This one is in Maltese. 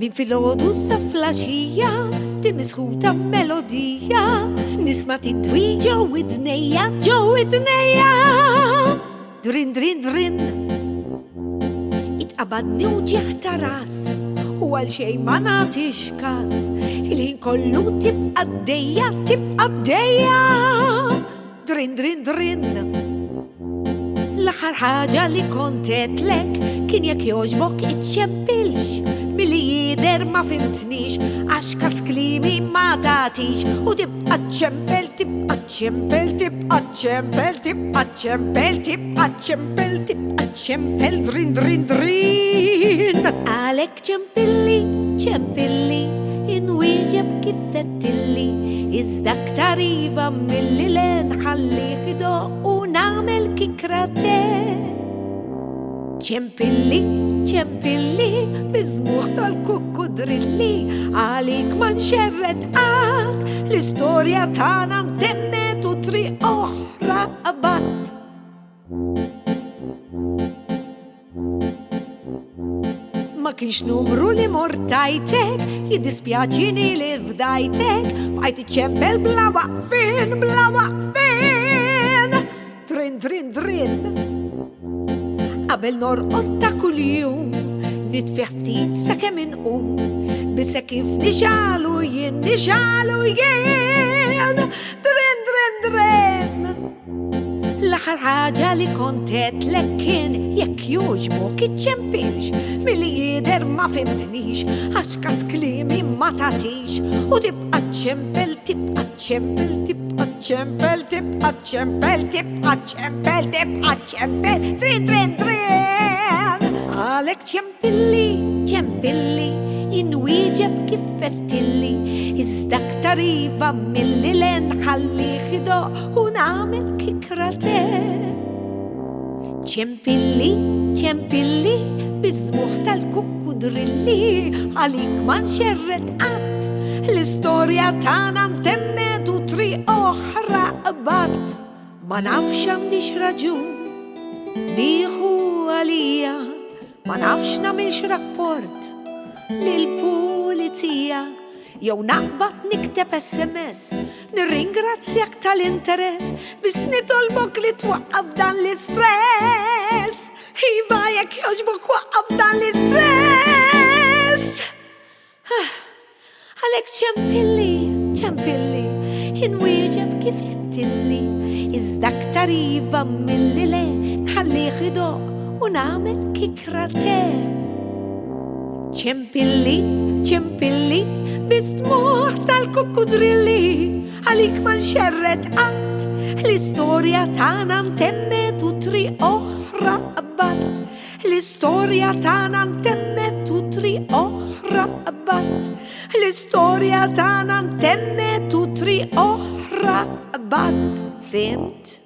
Min filgħodu sa flaxija timisħuta melodija nisma' titwi ġew id-dnejja Drin drin drin itqabadni u ġieħ ta' ras u għal xejn ma nagħtix każ il-ħin kollu tibqa' dejja Drin drin drin L-aħħar ħaġa li kont għedlek kien jekk jogħġbok iċċempilx milli jidher ma fimtnix għax kas klimi ma tagħtix u tibqa' ċempel drin drin drin għalhekk ċempilli inwieġeb kif qedtilli iżda aktar iva milli nħallih idoq u nagħmel kikrate ċempilli biżmuħ tal-kukkudrilli għalik ma nxerred qatt l-istorja tagħna ntemmet u triq oħra qabatt Ma kienx numru li mortajtek, jiddispjaċini li fdajtek, bqajt iċċempel bla waqfin, Drin, drin, drin. Qabel norqod ta' kuljum, nitfih ftit sakemm inqum, bissa kif nixalu jien, Drin, drin, drin. L-aħħar ħaġa li kont għedlek kien jekk jogħġbok iċċempilx milli jidher ma fimtnix għax kas klimi ma tagħtix u tibqa' ċempel drin drin drin għalhekk ċempilli inwieġeb kif qedtilli iżda aktar iva milli nħallih idoq u nagħmel kikrate ċempilli biżmuħ tal-kukkudrilli għalik ma nxerred qatt l-istorja tagħna ntemmet u triq oħra qabatt ma nafx għandix raġun nieħu għalija ma nafx nagħmilx rapport lill-pulizija jew naqbad nikteb SMS nirringrazzjak tal-interess biss nitolbok li twaqqaf dan l-istress iva jekk jogħġbok waqqaf dan l-istress għalhekk ċempilli inwieġeb kif qedtilli iżda aktar iva milli nħallih idoq u nagħmel kikrate ċempilli biżmuħ tal-kukkudrilli għalik ma nxerred qatt l-istorja tagħna ntemmet u triq oħra qabatt l-istorja tagħna ntemmet u triq oħra qabatt l-istorja tagħna ntemmet u triq oħra qabatt fimt